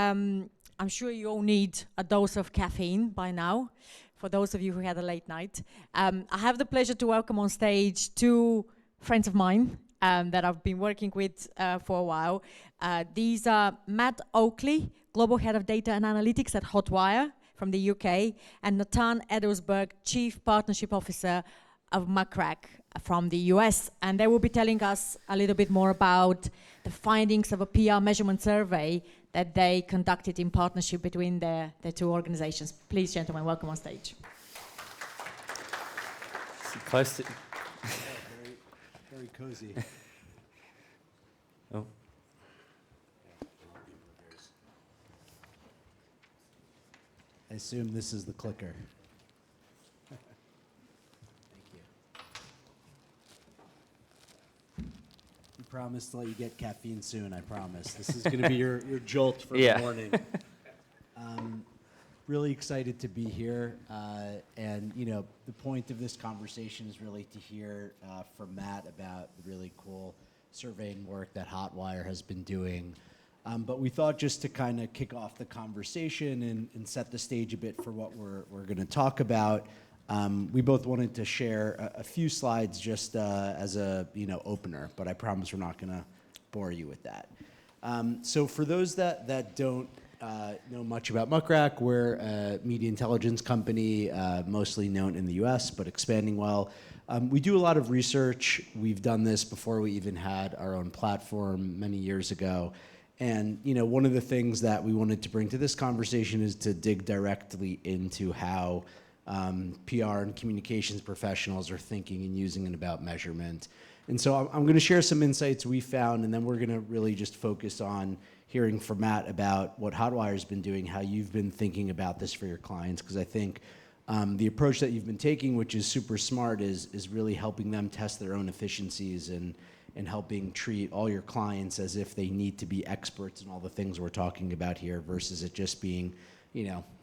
I'm sure you all need a dose of caffeine by now, for those of you who had a late night. I have the pleasure to welcome on stage two friends of mine that I've been working with for a while. These are Matt Oakley, Global Head of Data and Analytics at Hotwire from the UK, and Natan Edelsburg, Chief Partnership Officer of Muck Rack from the US. And they will be telling us a little bit more about the findings of a PR measurement survey that they conducted in partnership between the two organizations. Please, gentlemen, welcome on stage. Close to... Very cozy. Oh. I assume this is the clicker. Thank you. We promise to let you get caffeine soon, I promise. This is going to be your jolt for the morning. Really excited to be here. And, you know, the point of this conversation is really to hear from Matt about the really cool surveying work that Hotwire has been doing. But we thought just to kind of kick off the conversation and set the stage a bit for what we're going to talk about, we both wanted to share a few slides just as a opener, but I promise we're not going to bore you with that. So for those that don't know much about Muck Rack, we're a media intelligence company, mostly known in the US, but expanding well. We do a lot of research. We've done this before we even had our own platform many years ago. And one of the things that we wanted to bring to this conversation is to dig directly into how PR and communications professionals are thinking and using it about measurement. And so I'm going to share some insights we found, and then we're going to really just focus on hearing from Matt about what Hotwire's been doing, how you've been thinking about this for your clients, because I think the approach that you've been taking, which is super smart, is really helping them test their own efficiencies and helping treat all your clients as if they need to be experts in all the things we're talking about here versus it just being,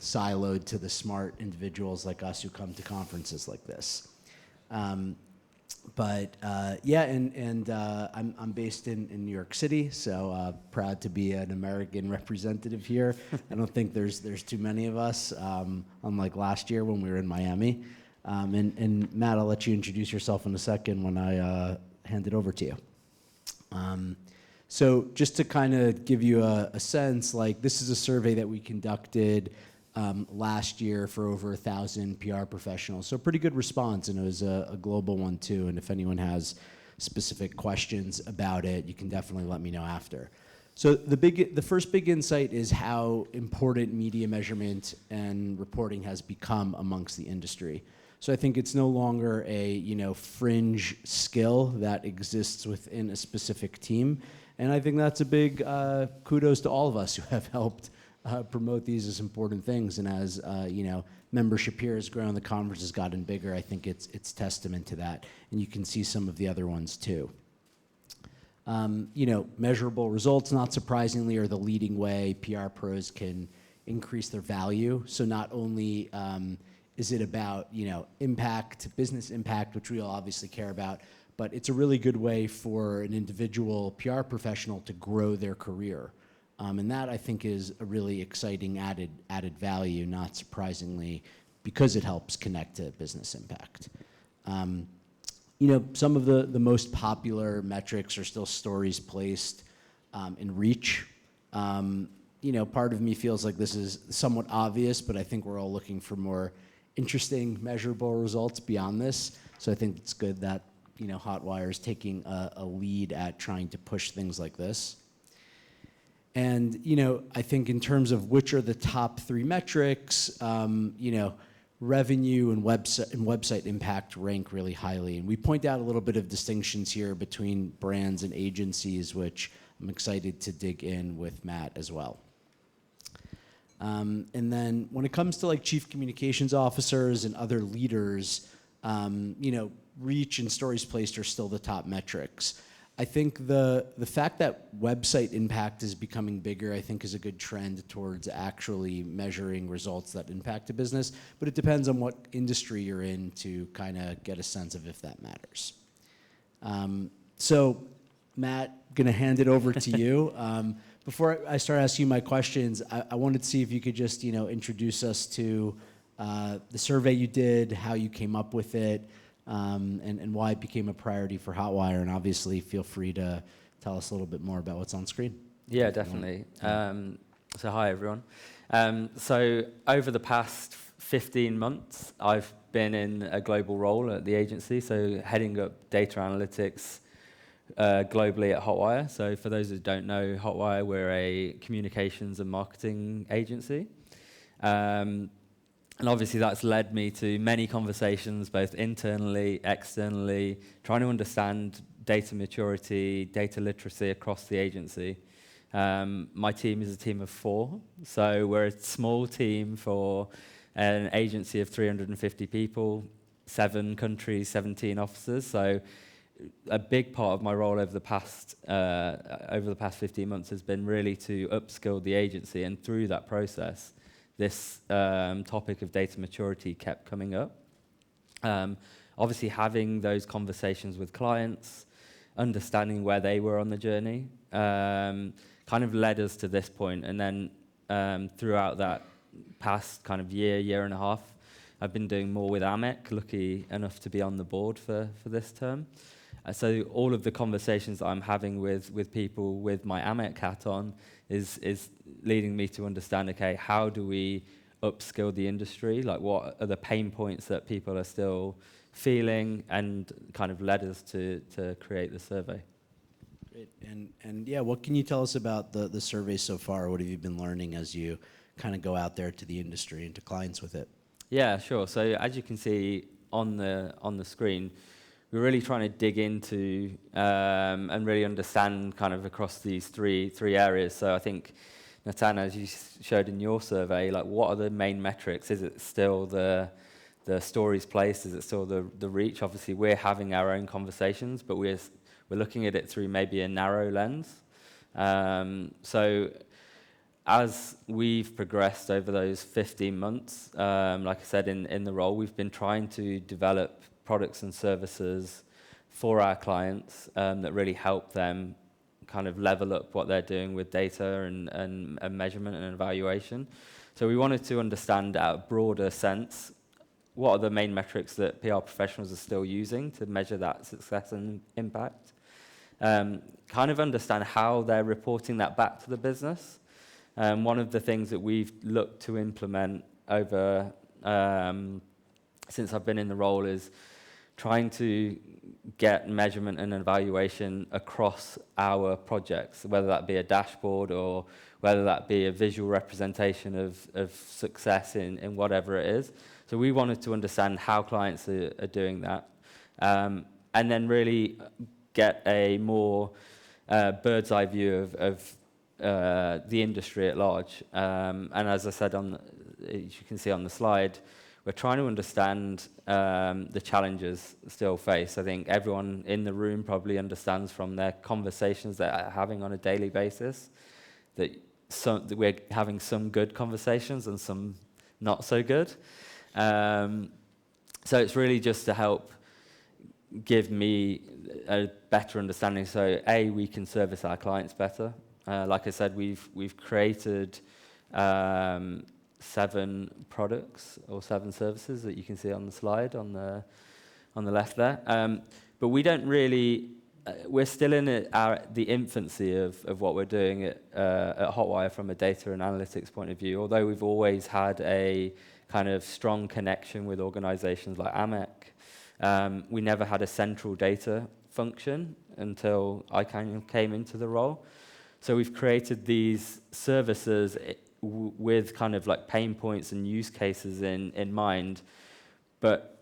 siloed to the smart individuals like us who come to conferences like this. I'm based in New York City, so proud to be an American representative here. I don't think there's too many of us, unlike last year when we were in Miami. And Matt, I'll let you introduce yourself in a second when I hand it over to you. So just to kind of give you a sense, like this is a survey that we conducted last year for over 1,000 PR professionals. So pretty good response, and it was a global one too. And if anyone has specific questions about it, you can definitely let me know after. So the first big insight is how important media measurement and reporting has become amongst the industry. So I think it's no longer a fringe skill that exists within a specific team, and I think that's a big kudos to all of us who have helped promote these as important things. And as membership here has grown, the conference has gotten bigger. I think it's testament to that, and you can see some of the other ones too. Measurable results, not surprisingly, are the leading way PR pros can increase their value. So not only is it about impact, business impact, which we all obviously care about, but it's a really good way for an individual PR professional to grow their career. And that, I think, is a really exciting added value, not surprisingly, because it helps connect to business impact. Some of the most popular metrics are still stories placed and reach. Part of me feels like this is somewhat obvious, but I think we're all looking for more interesting, measurable results beyond this. So I think it's good that Hotwire is taking a lead at trying to push things like this. And I think in terms of which are the top three metrics, revenue and website impact rank really highly. And we point out a little bit of distinctions here between brands and agencies, which I'm excited to dig in with Matt as well. And then when it comes to like chief communications officers and other leaders, reach and stories placed are still the top metrics. I think the fact that website impact is becoming bigger, I think, is a good trend towards actually measuring results that impact a business, but it depends on what industry you're in to kind of get a sense of if that matters. So Matt, gonna hand it over to you. Before I start asking you my questions, I wanted to see if you could just, introduce us to the survey you did, how you came up with it, and why it became a priority for Hotwire. And obviously, feel free to tell us a little bit more about what's on screen. Yeah, definitely. So hi, everyone. So over the past 15 months, I've been in a global role at the agency, so heading up data analytics globally at Hotwire. So for those who don't know Hotwire, we're a communications and marketing agency. And obviously that's led me to many conversations, both internally, externally, trying to understand data maturity, data literacy across the agency. My team is a team of 4, so we're a small team for an agency of 350 people, 7 countries, 17 offices. So a big part of my role over the past 15 months has been really to upskill the agency, and through that process, this topic of data maturity kept coming up. Obviously, having those conversations with clients, understanding where they were on the journey, kind of led us to this point. And then throughout that past kind of year and a half, I've been doing more with AMEC, lucky enough to be on the board for this term. So all of the conversations that I'm having with people with my AMEC hat on is leading me to understand, okay, how do we upskill the industry? Like, what are the pain points that people are still feeling, and kind of led us to create the survey. Great. And yeah, what can you tell us about the survey so far? What have you been learning as you kind of go out there to the industry and to clients with it? Yeah, sure. So as you can see on the screen, we're really trying to dig into and really understand kind of across these three areas. So I think, Natan, as you showed in your survey, like, what are the main metrics? Is it still the stories placed? Is it still the reach? Obviously, we're having our own conversations, but we're looking at it through maybe a narrow lens. So as we've progressed over those 15 months, like I said, in the role, we've been trying to develop products and services for our clients that really help them kind of level up what they're doing with data and measurement and evaluation. So we wanted to understand at a broader sense, what are the main metrics that PR professionals are still using to measure that success and impact? Kind of understand how they're reporting that back to the business. One of the things that we've looked to implement over since I've been in the role is trying to get measurement and evaluation across our projects, whether that be a dashboard or whether that be a visual representation of success in whatever it is. So we wanted to understand how clients are doing that, and then really get a more bird's eye view of the industry at large. And as I said, as you can see on the slide, we're trying to understand the challenges still faced. I think everyone in the room probably understands from their conversations that they're having on a daily basis that we're having some good conversations and some not so good. So it's really just to help give me a better understanding. So we can service our clients better. Like I said, we've created 7 products or 7 services that you can see on the slide on the left there. But we don't really, we're still in the infancy of what we're doing at Hotwire from a data and analytics point of view. Although we've always had a kind of strong connection with organizations like AMEC, we never had a central data function until I kind of came into the role. So we've created these services with kind of like pain points and use cases in mind. But,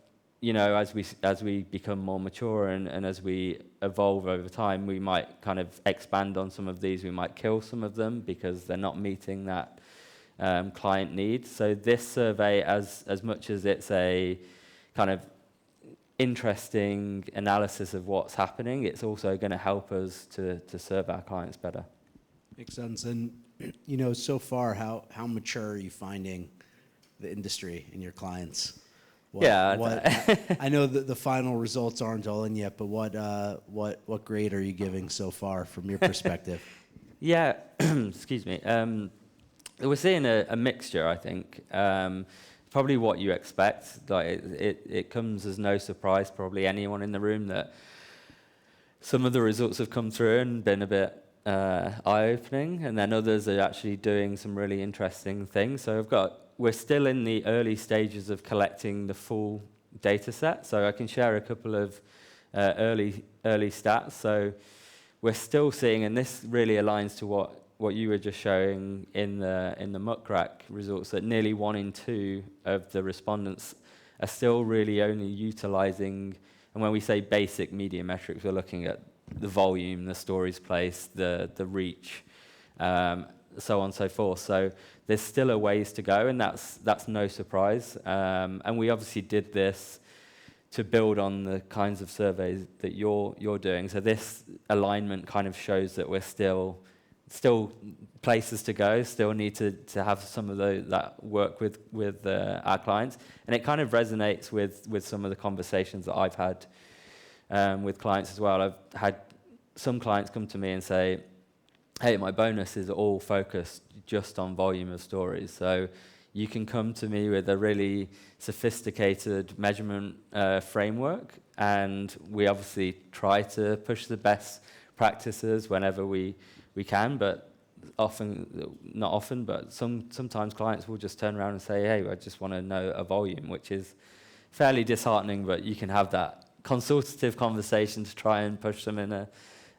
as we become more mature and as we evolve over time, we might kind of expand on some of these. We might kill some of them because they're not meeting that client need. So this survey, as much as it's a kind of interesting analysis of what's happening, it's also going to help us to serve our clients better. Makes sense. And so far, how mature are you finding the industry and your clients? I know that the final results aren't all in yet, but what grade are you giving so far from your perspective? Yeah, excuse me. We're seeing a mixture, I think. Probably what you expect. Like it comes as no surprise, probably anyone in the room, that some of the results have come through and been a bit eye-opening, and then others are actually doing some really interesting things. So we're still in the early stages of collecting the full data set. So I can share a couple of early stats. So we're still seeing, and this really aligns to what you were just showing in the Muck Rack results, that nearly 1 in 2 of the respondents are still really only utilizing, and when we say basic media metrics, we're looking at the volume, the stories placed, the reach, so on and so forth. So there's still a ways to go, and that's no surprise. And we obviously did this to build on the kinds of surveys that you're doing. So this alignment kind of shows that we're still places to go, still need to have some of that work with our clients. And it kind of resonates with some of the conversations that I've had with clients as well. I've had some clients come to me and say, hey, my bonus is all focused just on volume of stories. So you can come to me with a really sophisticated measurement framework, and we obviously try to push the best practices whenever we can, but not often, but sometimes clients will just turn around and say, hey, I just want to know a volume, which is fairly disheartening, but you can have that consultative conversation to try and push them in a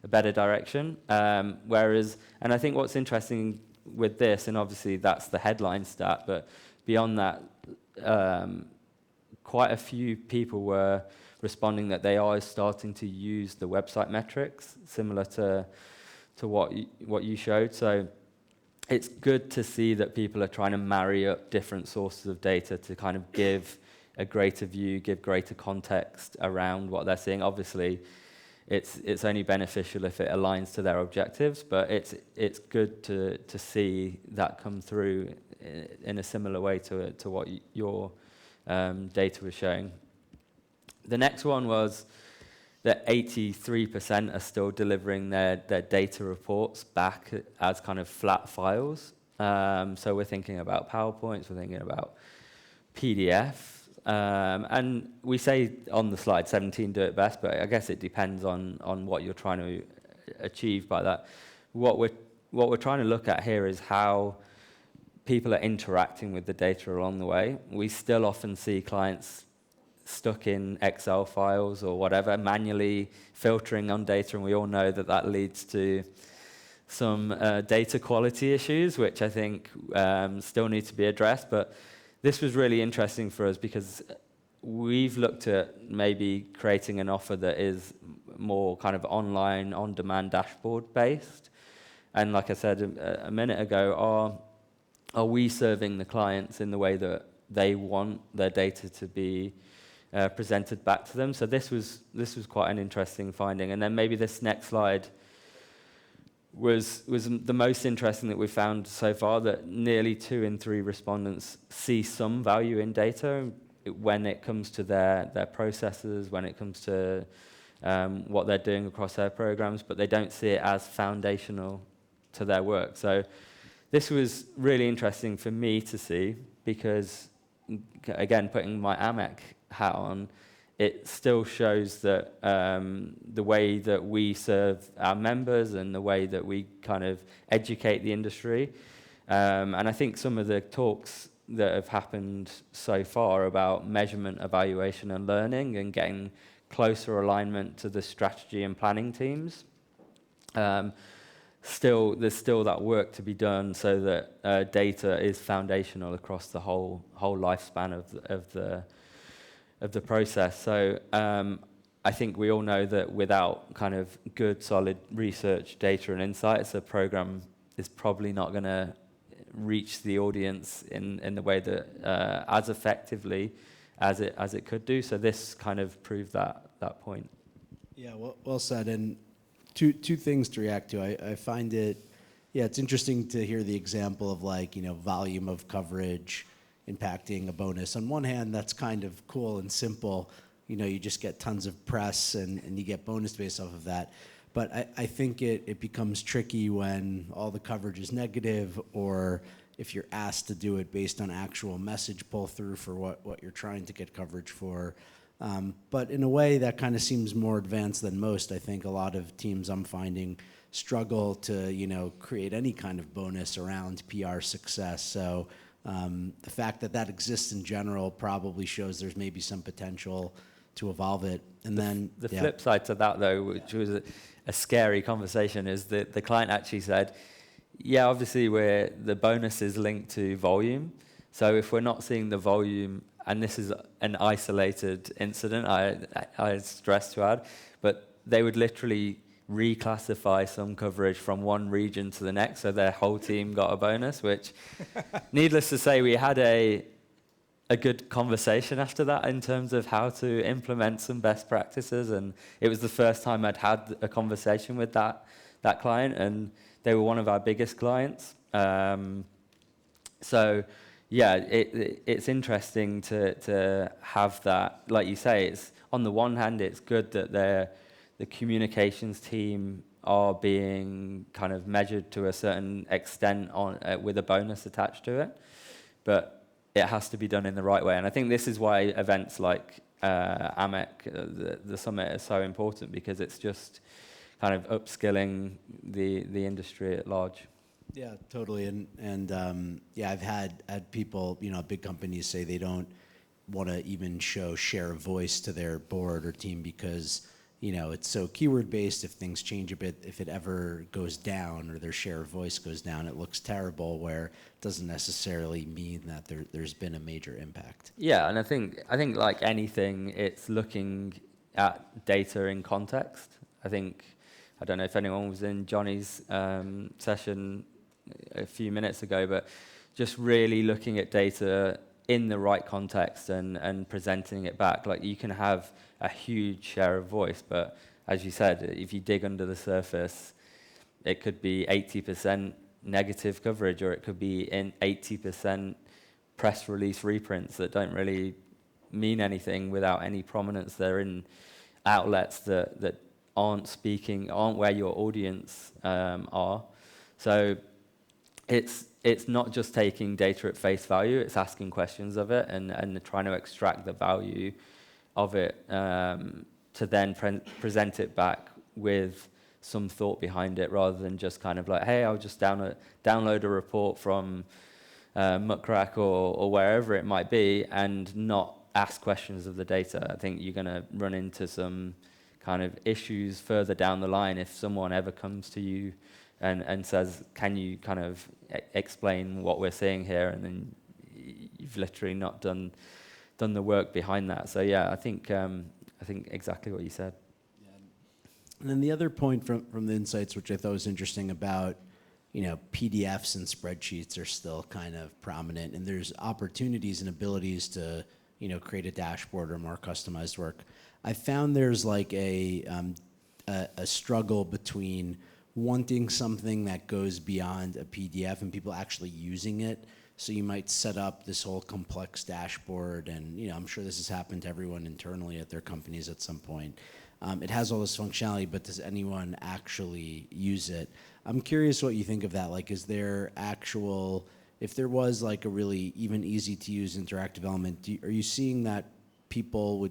better direction. Whereas, and I think what's interesting with this, and obviously that's the headline stat, but beyond that, quite a few people were responding that they are starting to use the website metrics, similar to what you showed. So it's good to see that people are trying to marry up different sources of data to kind of give a greater view, give greater context around what they're seeing. Obviously, it's only beneficial if it aligns to their objectives, but it's good to see that come through in a similar way to what your data was showing. The next one was that 83% are still delivering their data reports back as kind of flat files. So we're thinking about PowerPoints, we're thinking about PDF. And we say on the slide 17 do it best, but I guess it depends on what you're trying to achieve by that. What we're trying to look at here is how people are interacting with the data along the way. We still often see clients stuck in Excel files or whatever, manually filtering on data, and we all know that leads to some data quality issues, which I think still need to be addressed. But this was really interesting for us because we've looked at maybe creating an offer that is more kind of online, on-demand dashboard based. And like I said a minute ago, are we serving the clients in the way that they want their data to be presented back to them? So this was quite an interesting finding. And then maybe this next slide was the most interesting that we found so far, that nearly 2 in 3 respondents see some value in data when it comes to their processes, when it comes to what they're doing across their programs, but they don't see it as foundational to their work. So this was really interesting for me to see because, again, putting my AMEC hat on, it still shows that the way that we serve our members and the way that we kind of educate the industry. And I think some of the talks that have happened so far about measurement, evaluation, and learning and getting closer alignment to the strategy and planning teams. There's still that work to be done so that data is foundational across the whole lifespan of the process. So I think we all know that without kind of good, solid research, data, and insights, a program is probably not going to reach the audience in the way that as effectively as it could do. So this kind of proved that point. Yeah, well said. And two things to react to. I find it's interesting to hear the example of volume of coverage impacting a bonus. On one hand, that's kind of cool and simple. You just get tons of press and you get bonus based off of that. But I think it becomes tricky when all the coverage is negative, or if you're asked to do it based on actual message pull through for what you're trying to get coverage for. But in a way that kind of seems more advanced than most. I think a lot of teams I'm finding struggle to create any kind of bonus around PR success. So the fact that exists in general probably shows there's maybe some potential to evolve it. And then the flip side to that, though, which was a scary conversation, is that the client actually said, yeah, obviously the bonus is linked to volume. So if we're not seeing the volume, and this is an isolated incident, I stress to add, but they would literally reclassify some coverage from one region to the next, so their whole team got a bonus, which, needless to say, we had a good conversation after that in terms of how to implement some best practices, and it was the first time I'd had a conversation with that client, and they were one of our biggest clients. So yeah, it's interesting to have that. Like you say, it's on the one hand, it's good that the communications team are being kind of measured to a certain extent with a bonus attached to it, but it has to be done in the right way. And I think this is why events like AMEC, the summit, are so important, because it's just kind of upskilling the industry at large. Yeah, totally. And yeah, I've had people, big companies say they don't want to even show share of voice to their board or team because it's so keyword based. If things change a bit, if it ever goes down or their share of voice goes down, it looks terrible, where it doesn't necessarily mean that there's been a major impact. Yeah, and I think like anything, it's looking at data in context. I don't know if anyone was in Johnny's session a few minutes ago, but just really looking at data in the right context and presenting it back. Like, you can have a huge share of voice, but as you said, if you dig under the surface, it could be 80% negative coverage, or it could be in 80% press release reprints that don't really mean anything without any prominence. They're in outlets that aren't where your audience are. So it's not just taking data at face value, it's asking questions of it and trying to extract the value of it to then present it back with some thought behind it, rather than just kind of like, hey, I'll just download a report from Muck Rack or wherever it might be, and not ask questions of the data. I think you're going to run into some kind of issues further down the line if someone ever comes to you and says, can you kind of explain what we're seeing here, and then you've literally not done the work behind that. So yeah, I think exactly what you said. Yeah. And then the other point from the insights, which I thought was interesting about, PDFs and spreadsheets are still kind of prominent, and there's opportunities and abilities to, create a dashboard or more customized work. I found there's like a struggle between wanting something that goes beyond a PDF and people actually using it. So you might set up this whole complex dashboard, and I'm sure this has happened to everyone internally at their companies at some point. It has all this functionality, but does anyone actually use it? I'm curious what you think of that. Like, is there if there was like a really even easy to use interactive element, are you seeing that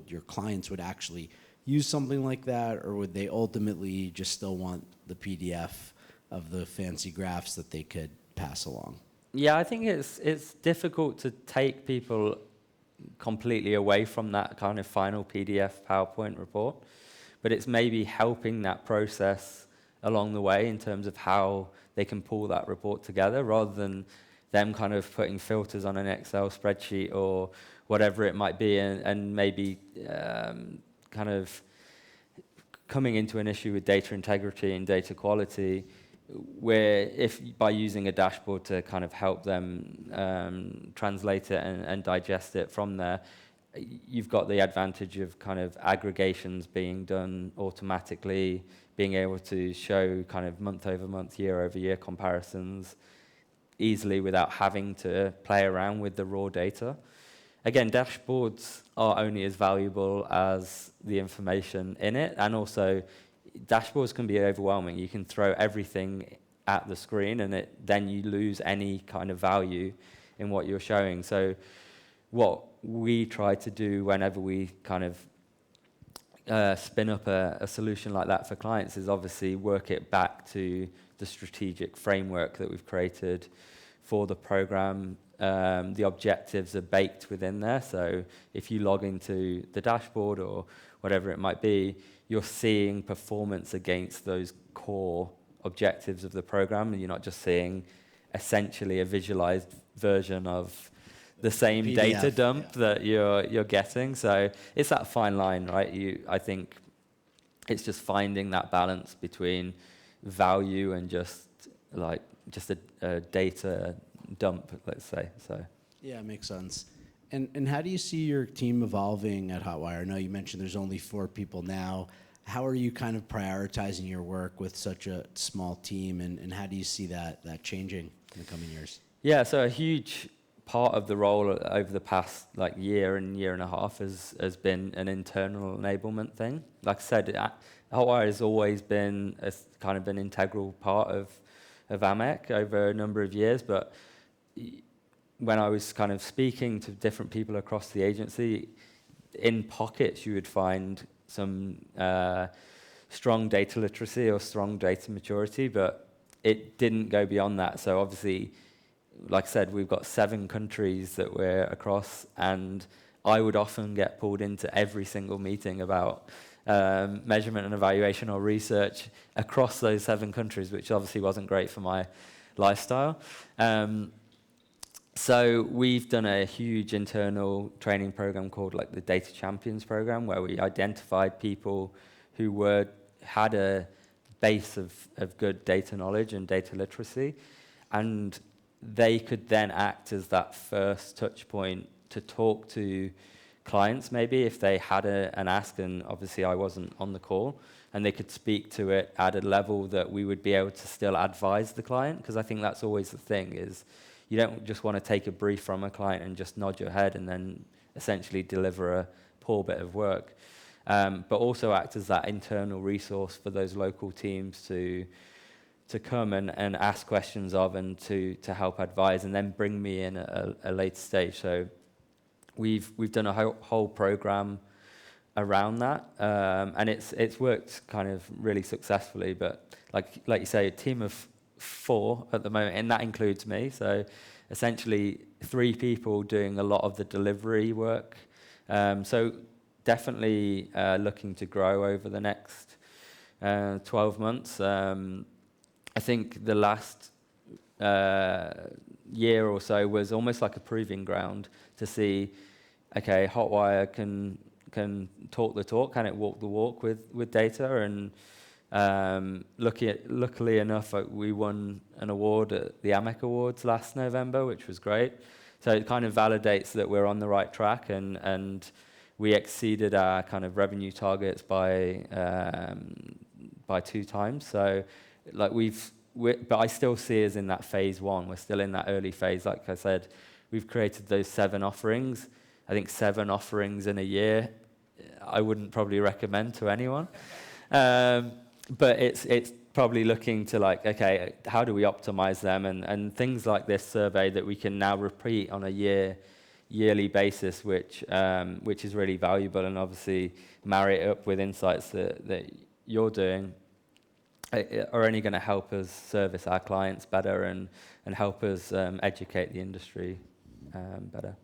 your clients would actually use something like that, or would they ultimately just still want the PDF of the fancy graphs that they could pass along? Yeah, I think it's difficult to take people completely away from that kind of final PDF PowerPoint report, but it's maybe helping that process along the way in terms of how they can pull that report together, rather than them kind of putting filters on an Excel spreadsheet or whatever it might be, and maybe kind of coming into an issue with data integrity and data quality, where if by using a dashboard to kind of help them translate it and digest it from there, you've got the advantage of kind of aggregations being done automatically, being able to show kind of month over month, year over year comparisons easily without having to play around with the raw data. Again, dashboards are only as valuable as the information in it, and also dashboards can be overwhelming. You can throw everything at the screen, and then you lose any kind of value in what you're showing. So what we try to do whenever we kind of spin up a solution like that for clients is obviously work it back to the strategic framework that we've created for the program. The objectives are baked within there. So if you log into the dashboard or whatever it might be, you're seeing performance against those core objectives of the program, and you're not just seeing essentially a visualized version of the same PDF, data dump that you're getting. So it's that fine line, right? I think it's just finding that balance between value and just a data dump, let's say. So yeah, it makes sense. And how do you see your team evolving at Hotwire? I know you mentioned there's only 4 people now. How are you kind of prioritizing your work with such a small team, and how do you see that changing in the coming years? Yeah, so a huge part of the role over the past year and a half has been an internal enablement thing. Like I said, Hotwire has always been kind of an integral part of AMEC over a number of years, but when I was kind of speaking to different people across the agency, in pockets you would find some strong data literacy or strong data maturity, but it didn't go beyond that. So obviously, like I said, we've got 7 countries that we're across, and I would often get pulled into every single meeting about measurement and evaluation or research across those 7 countries, which obviously wasn't great for my lifestyle. So we've done a huge internal training program called the Data Champions program, where we identified people who had a base of good data knowledge and data literacy, and they could then act as that first touch point to talk to clients, maybe if they had an ask, and obviously I wasn't on the call, and they could speak to it at a level that we would be able to still advise the client, because I think that's always the thing, is you don't just want to take a brief from a client and just nod your head and then essentially deliver a poor bit of work, but also act as that internal resource for those local teams to come and ask questions of, and to help advise, and then bring me in at a later stage. So we've done a whole program around that, and it's worked kind of really successfully. But like you say, a team of 4 at the moment, and that includes me. So essentially 3 people doing a lot of the delivery work. So definitely looking to grow over the next 12 months. I think the last year or so was almost like a proving ground to see, okay, Hotwire can talk the talk, can it walk the walk with data? And luckily enough, we won an award at the AMEC Awards last November, which was great. So it kind of validates that we're on the right track, and we exceeded our kind of revenue targets by 2 times. So but I still see us in that phase 1. We're still in that early phase. Like I said, we've created those 7 offerings. I think 7 offerings in a year, I wouldn't probably recommend to anyone. But it's probably looking to okay, how do we optimize them? And things like this survey that we can now repeat on a yearly basis, which is really valuable, and obviously marry it up with insights that you're doing, are only going to help us service our clients better and help us educate the industry better.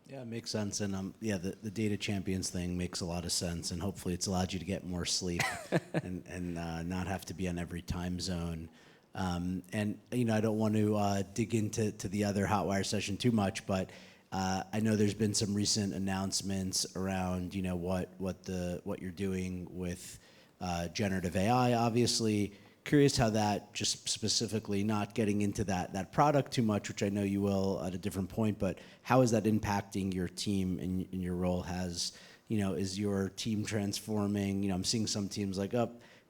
Yeah, it makes sense. And the Data Champions thing makes a lot of sense. And hopefully it's allowed you to get more sleep and not have to be on every time zone. And I don't want to dig into the other Hotwire session too much, but I know there's been some recent announcements around what you're doing with generative AI, obviously. Curious how that, just specifically, not getting into that product too much, which I know you will at a different point, but how is that impacting your team and your role? Is your team transforming? I'm seeing some teams they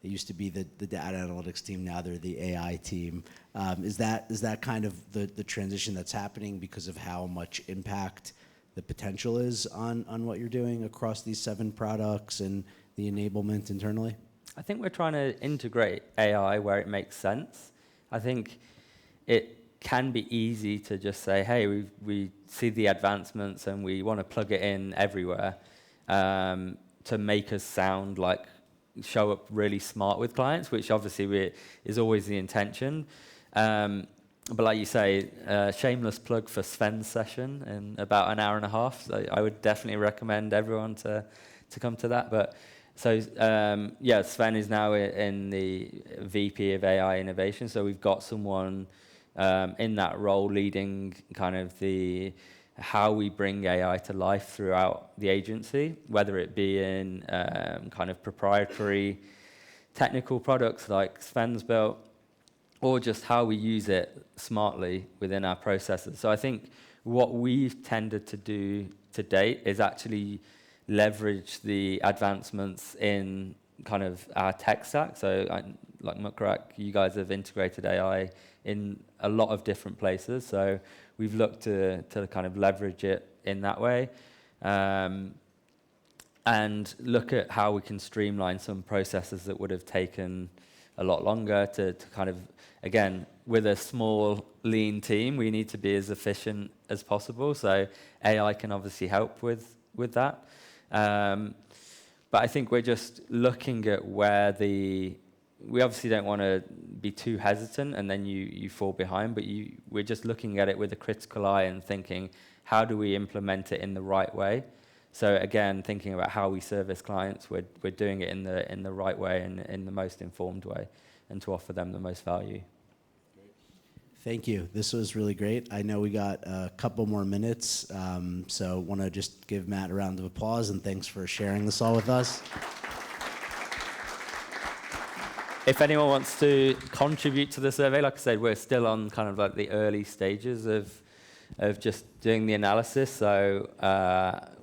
used to be the data analytics team, now they're the AI team. Is that kind of the transition that's happening because of how much impact the potential is on what you're doing across these 7 products and the enablement internally? I think we're trying to integrate AI where it makes sense. I think it can be easy to just say, hey, we see the advancements and we want to plug it in everywhere to make us sound like, show up really smart with clients, which obviously is always the intention. But like you say, shameless plug for Sven's session in about an hour and a half. So I would definitely recommend everyone to come to that. But so Sven is now in the VP of AI Innovation. So we've got someone in that role leading kind of how we bring AI to life throughout the agency, whether it be in kind of proprietary technical products like Sven's built, or just how we use it smartly within our processes. So I think what we've tended to do to date is actually leverage the advancements in kind of our tech stack. So like Muck Rack, you guys have integrated AI in a lot of different places. So we've looked to kind of leverage it in that way. And look at how we can streamline some processes that would have taken a lot longer to kind of, again, with a small, lean team, we need to be as efficient as possible. So AI can obviously help with that. But I think we're just looking at where we obviously don't want to be too hesitant and then you fall behind, but we're just looking at it with a critical eye and thinking, how do we implement it in the right way? So again, thinking about how we service clients, we're doing it in the right way and in the most informed way, and to offer them the most value. Great. Thank you. This was really great. I know we got a couple more minutes, so want to just give Matt a round of applause and thanks for sharing this all with us. If anyone wants to contribute to the survey, like I said, we're still on kind of like the early stages of just doing the analysis. So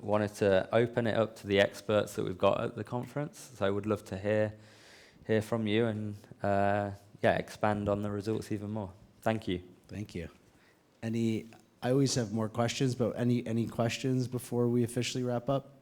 wanted to open it up to the experts that we've got at the conference. So I would love to hear from you and expand on the results even more. Thank you. Thank you. I always have more questions, but any questions before we officially wrap up?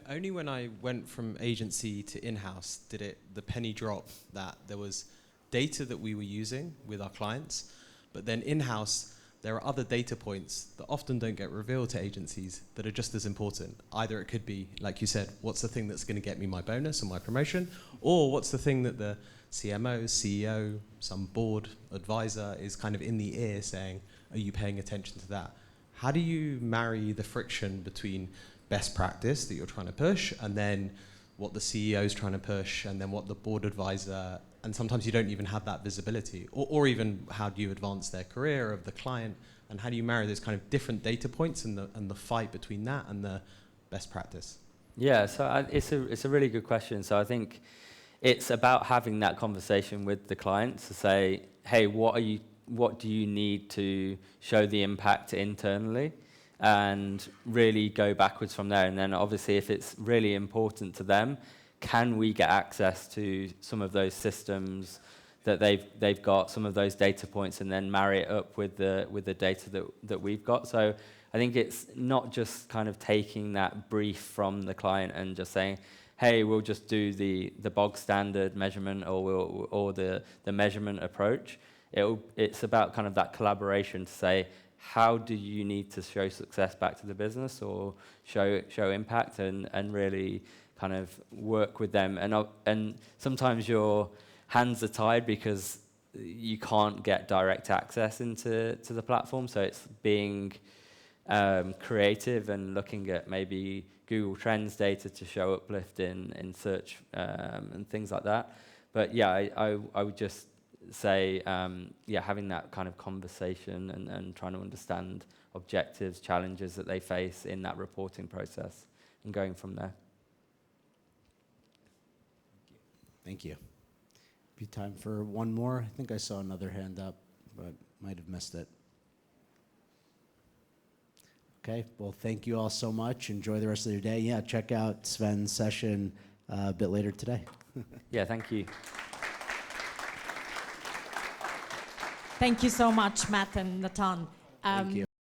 Only when I went from agency to in-house did the penny drop that there was data that we were using with our clients, but then in-house there are other data points that often don't get revealed to agencies that are just as important. Either it could be, like you said, what's the thing that's going to get me my bonus or my promotion, or what's the thing that the CMO, CEO, some board advisor is kind of in the ear saying, are you paying attention to that? How do you marry the friction between best practice that you're trying to push, and then what the CEO is trying to push, and then what the board advisor, and sometimes you don't even have that visibility, or even how do you advance their career of the client, and how do you marry those kind of different data points and the fight between that and the best practice? Yeah, so it's a really good question. So I think it's about having that conversation with the client to say, hey, what do you need to show the impact internally? And really go backwards from there. And then obviously if it's really important to them, can we get access to some of those systems that they've got, some of those data points, and then marry it up with the data that we've got? So I think it's not just kind of taking that brief from the client and just saying, hey, we'll just do the bog standard measurement or the measurement approach. It's about kind of that collaboration to say, how do you need to show success back to the business or show impact and really kind of work with them. And sometimes your hands are tied because you can't get direct access to the platform. So it's being creative and looking at maybe Google Trends data to show uplift in search and things like that. But yeah, I would just say, having that kind of conversation and trying to understand objectives, challenges that they face in that reporting process and going from there. Thank you. Be time for one more. I think I saw another hand up, but might have missed it. Okay, well, thank you all so much. Enjoy the rest of your day. Yeah, check out Sven's session a bit later today. Yeah, thank you. Thank you so much, Matt and Natan. Thank you.